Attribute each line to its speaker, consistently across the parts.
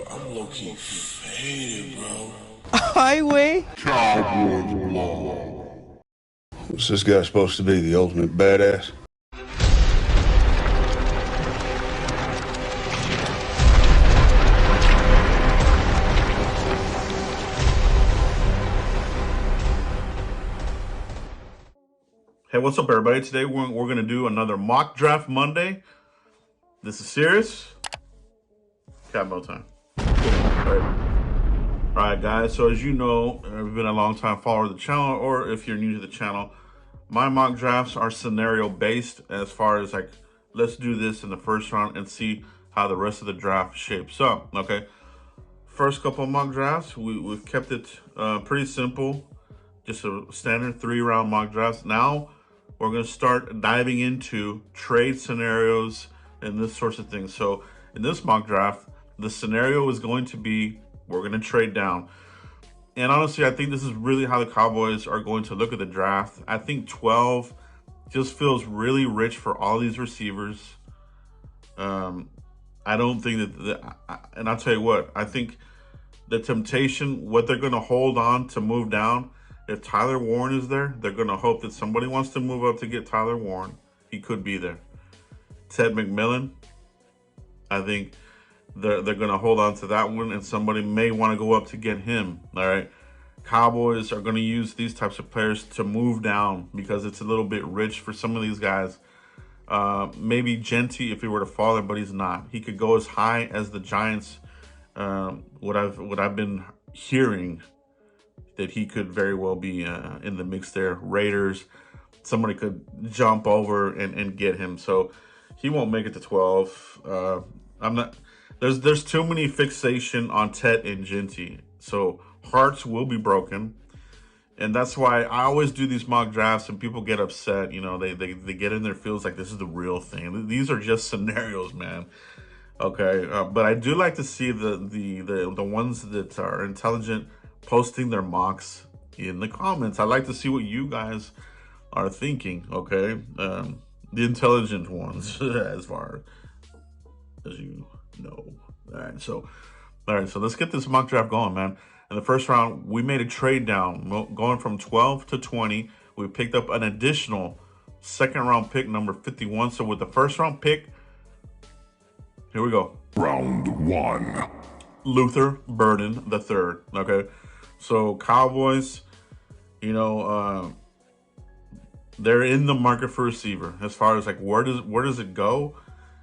Speaker 1: I'm low-key faded, bro.
Speaker 2: Highway.
Speaker 1: Cowboys blood.
Speaker 3: What's this guy supposed to be, the ultimate badass?
Speaker 4: Hey, what's up, everybody? Today we're going to do another mock draft Monday. This is serious. Cowboy time. All right, guys. So as you know, if you've been a long time follower of the channel, or if you're new to the channel, my mock drafts are scenario based as far as like, let's do this in the first round and see how the rest of the draft shapes up. Okay. First couple of mock drafts, we've kept it pretty simple. Just a standard 3-round mock drafts. Now we're going to start diving into trade scenarios and this sorts of things. So in this mock draft, the scenario is going to be, we're going to trade down. And honestly, I think this is really how the Cowboys are going to look at the draft. I think 12 just feels really rich for all these receivers. I don't think that, and I'll tell you what, I think the temptation, what they're going to hold on to move down, if Tyler Warren is there, they're going to hope that somebody wants to move up to get Tyler Warren. He could be there. Ted McMillan, I think they're going to hold on to that one, and somebody may want to go up to get him. All right. Cowboys are going to use these types of players to move down because it's a little bit rich for some of these guys. Maybe Genty if he were to fall there, but he's not. He could go as high as the Giants. What I've been hearing, that he could very well be in the mix there. Raiders, somebody could jump over and get him. So he won't make it to 12. I'm not. There's too many fixation on Tet and Genty. So hearts will be broken. And that's why I always do these mock drafts and people get upset. You know, they get in their feels like this is the real thing. These are just scenarios, man. Okay, but I do like to see the ones that are intelligent posting their mocks in the comments. I like to see what you guys are thinking. Okay, the intelligent ones, as far as you know. All right, so let's get this mock draft going, man. In the first round, we made a trade down, going from 12 to 20. We picked up an additional second round pick, number 51. So with the first round pick, here we go.
Speaker 1: Round 1.
Speaker 4: Luther Burden the third. Okay, so Cowboys, you know, they're in the market for receiver. As far as like where does it go?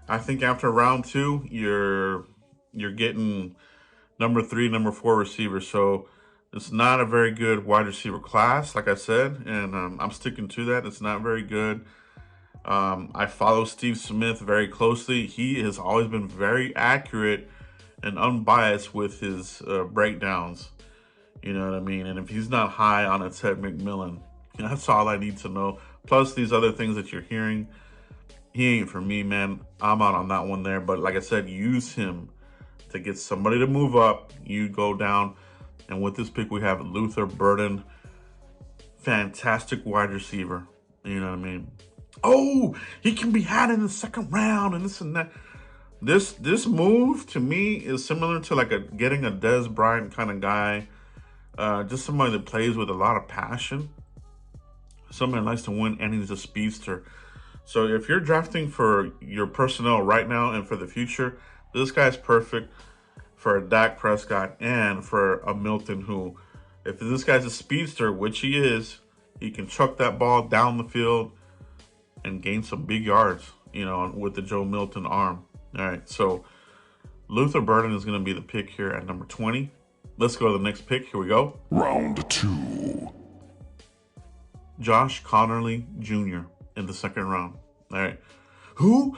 Speaker 4: I think after round 2, you're getting number 3, number 4 receivers. So it's not a very good wide receiver class, like I said, and I'm sticking to that. It's not very good. I follow Steve Smith very closely. He has always been very accurate and unbiased with his breakdowns. You know what I mean? And if he's not high on a Ted McMillan, that's all I need to know. Plus these other things that you're hearing, he ain't for me, man. I'm out on that one there. But like I said, use him to get somebody to move up. You go down. And with this pick, we have Luther Burden. Fantastic wide receiver. You know what I mean? Oh, he can be had in the second round and this and that. This move to me is similar to like getting a Dez Bryant kind of guy. Just somebody that plays with a lot of passion. Somebody that likes to win, and he's a speedster. So if you're drafting for your personnel right now and for the future, this guy's perfect for a Dak Prescott and for a Milton who, if this guy's a speedster, which he is, he can chuck that ball down the field and gain some big yards, you know, with the Joe Milton arm. All right, so Luther Burden is going to be the pick here at number 20. Let's go to the next pick. Here we go.
Speaker 1: Round 2.
Speaker 4: Josh Connerly Jr. in the second round. All right. Who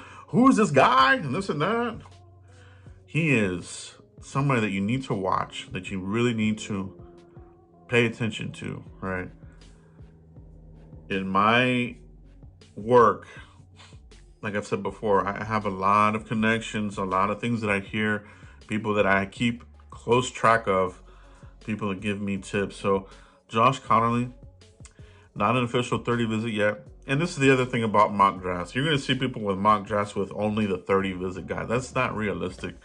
Speaker 4: is this guy? And this and that. He is somebody that you need to watch, that you really need to pay attention to, right? In my work, like I've said before, I have a lot of connections, a lot of things that I hear, people that I keep close track of, people that give me tips. So Josh Connerly, not an official 30 visit yet. And this is the other thing about mock drafts. You're going to see people with mock drafts with only the 30 visit guy. That's not realistic.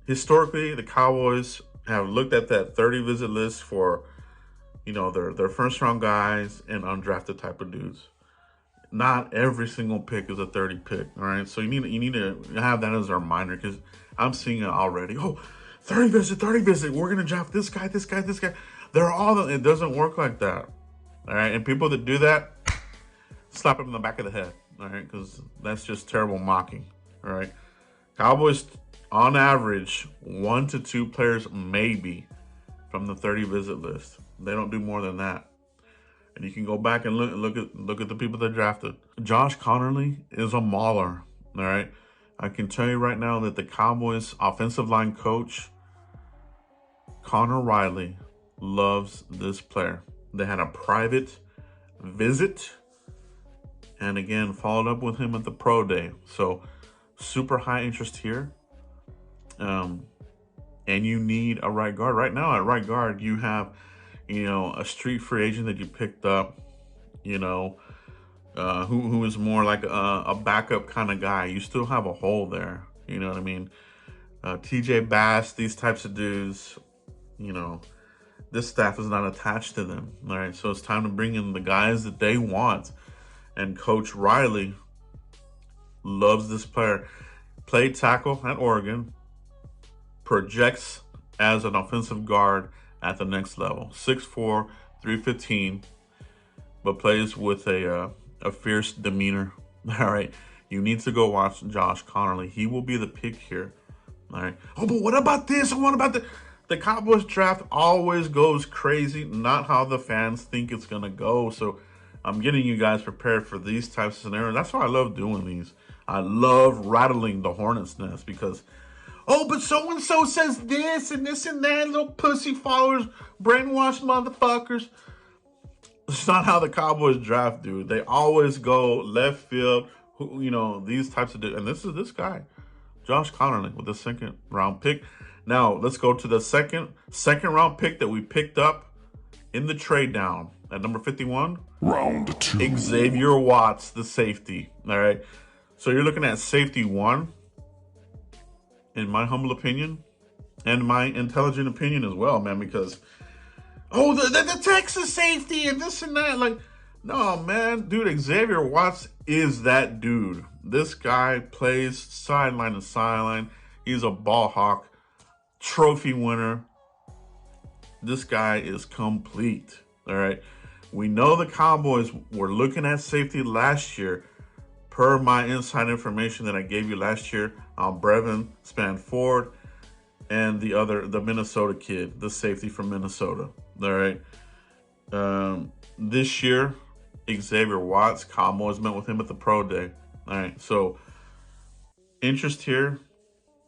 Speaker 4: historically, the Cowboys have looked at that 30 visit list for, their first round guys and undrafted type of dudes. Not every single pick is a 30 pick. All right. So you need to have that as a reminder, because I'm seeing it already. Oh, 30 visit, 30 visit. We're gonna draft this guy, this guy, this guy. They're all it doesn't work like that. All right. And people that do that, slap them in the back of the head. All right, because that's just terrible mocking. All right. Cowboys on average 1 to 2 players maybe from the 30 visit list. They don't do more than that. And you can go back and look at the people they drafted. Josh Connerly is a mauler. All right. I can tell you right now that the Cowboys offensive line coach, Connor Riley, loves this player. They had a private visit and again followed up with him at the pro day. So super high interest here. And you need a right guard. Right now at right guard, you have, a street free agent that you picked up, who is more like a backup kind of guy. You still have a hole there. You know what I mean? TJ Bass, these types of dudes, this staff is not attached to them. All right. So it's time to bring in the guys that they want. And Coach Riley loves this player. Played tackle at Oregon. Projects as an offensive guard at the next level. 6'4", 315, but plays with a fierce demeanor. All right. You need to go watch Josh Connerly. He will be the pick here. All right. Oh, but what about this? And what about the Cowboys draft always goes crazy. Not how the fans think it's going to go. So I'm getting you guys prepared for these types of scenarios. That's why I love doing these. I love rattling the hornet's nest because, oh, but so-and-so says this and that, little pussy followers, brainwashed motherfuckers. It's not how the Cowboys draft, dude. They always go left field, these types of dudes. And this is this guy, Josh Connerly, with the second round pick. Now, let's go to the second round pick that we picked up in the trade down at number 51.
Speaker 1: Round 2.
Speaker 4: Xavier Watts, the safety. All right. So you're looking at safety 1. In my humble opinion, and my intelligent opinion as well, man, because, the Texas safety and this and that. Like, no, man, dude, Xavier Watts is that dude. This guy plays sideline to sideline. He's a ball hawk, trophy winner. This guy is complete, all right? We know the Cowboys were looking at safety last year, per my inside information that I gave you last year on Brevin Spanford and the Minnesota kid, the safety from Minnesota. All right. This year, Xavier Watts, Cowboys met with him at the pro day. All right. So interest here,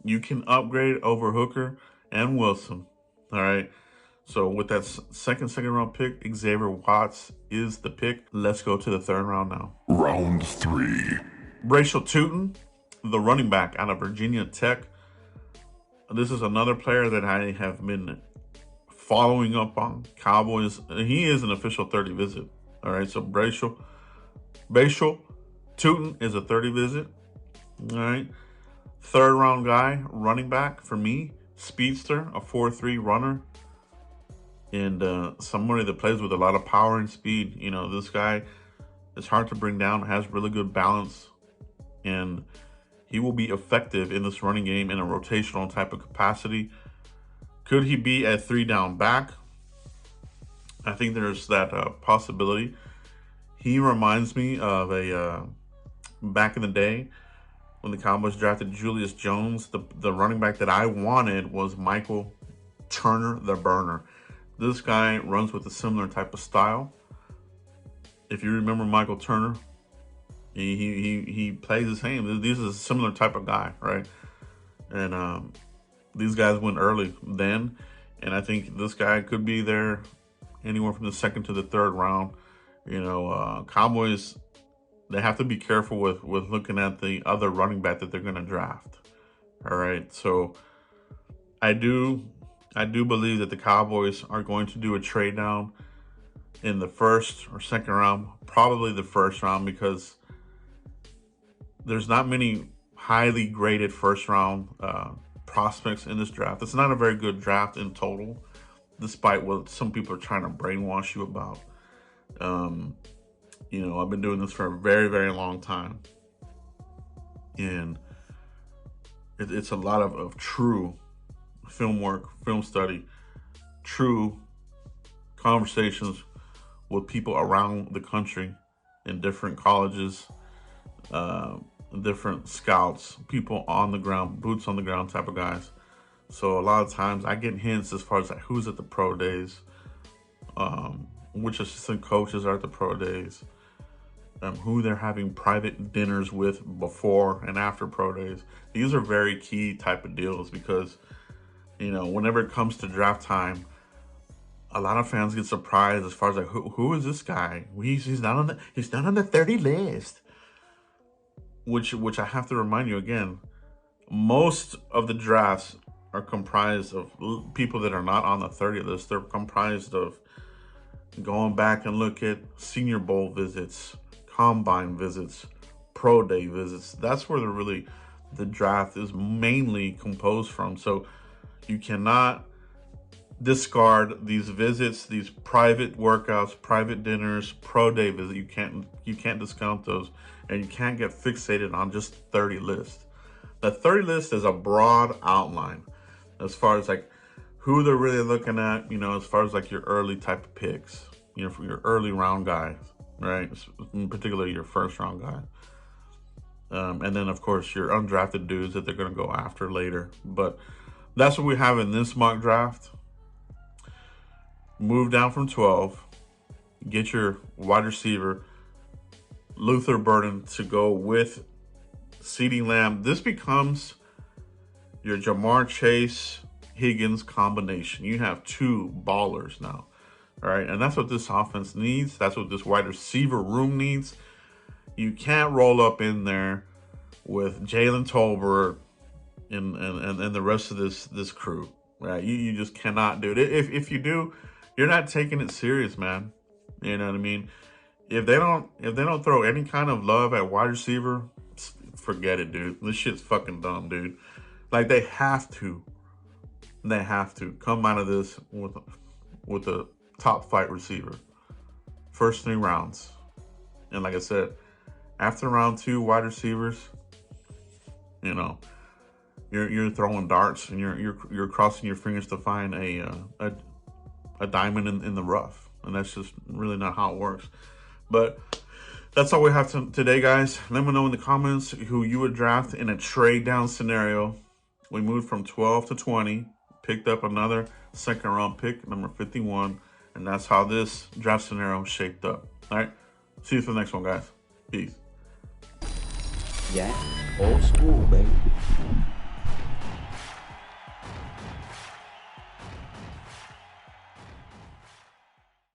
Speaker 4: you can upgrade over Hooker and Wilson. All right. So with that second round pick, Xavier Watts is the pick. Let's go to the third round now.
Speaker 1: Round 3.
Speaker 4: Bracial Tootin, the running back out of Virginia Tech. This is another player that I have been following up on. Cowboys, he is an official 30 visit. All right, so Bracial Tootin is a 30 visit. All right. Third round guy, running back for me, speedster, a 4.3 runner. And somebody that plays with a lot of power and speed. This guy is hard to bring down, has really good balance, and he will be effective in this running game in a rotational type of capacity. Could he be a 3-down back? I think there's that possibility. He reminds me of a back in the day when the Cowboys drafted Julius Jones. The running back that I wanted was Michael Turner, the burner. This guy runs with a similar type of style. If you remember Michael Turner, he plays the same. This is a similar type of guy, right? And these guys went early then, and I think this guy could be there anywhere from the second to the third round. Cowboys, they have to be careful with looking at the other running back that they're going to draft. All right, so I do believe that the Cowboys are going to do a trade down in the first or second round, probably the first round, because there's not many highly graded first round prospects in this draft. It's not a very good draft in total, despite what some people are trying to brainwash you about. You know, I've been doing this for a very, very long time. And it's a lot of true film work, film study, true conversations with people around the country in different colleges, different scouts, people on the ground, boots on the ground type of guys. So a lot of times I get hints as far as like who's at the pro days, which assistant coaches are at the pro days, who they're having private dinners with before and after pro days. These are very key type of deals because, you know, whenever it comes to draft time, a lot of fans get surprised as far as like who is this guy? He's not on the 30 list. Which I have to remind you again, most of the drafts are comprised of people that are not on the 30 list. They're comprised of going back and look at Senior Bowl visits, combine visits, pro day visits. That's where the draft is mainly composed from. So you cannot discard these visits, these private workouts, private dinners, pro day visits. You can't discount those, and you can't get fixated on just 30 list. The 30 list is a broad outline as far as like who they're really looking at, you know, as far as like your early type of picks, you know, for your early round guys, right? In particular, your first round guy. And then of course your undrafted dudes that they're going to go after later. But that's what we have in this mock draft. Move down from 12, get your wide receiver, Luther Burden, to go with CeeDee Lamb. This becomes your Jamar Chase, Higgins combination. You have two ballers now, all right? And that's what this offense needs. That's what this wide receiver room needs. You can't roll up in there with Jalen Tolbert and the rest of this crew, right? You just cannot do it. If you do, you're not taking it serious, man. You know what I mean? If they don't throw any kind of love at wide receiver, forget it, dude. This shit's fucking dumb, dude. Like they have to come out of this with a top flight receiver. First 3 rounds, and like I said, after round 2, wide receivers, you know, you're throwing darts and you're crossing your fingers to find a diamond in the rough, and that's just really not how it works. But that's all we have today, guys. Let me know in the comments who you would draft in a trade down scenario. We moved from 12 to 20, picked up another second round pick, number 51, and that's how this draft scenario shaped up. All right, see you for the next one, guys. Peace.
Speaker 2: Yeah, old school, baby.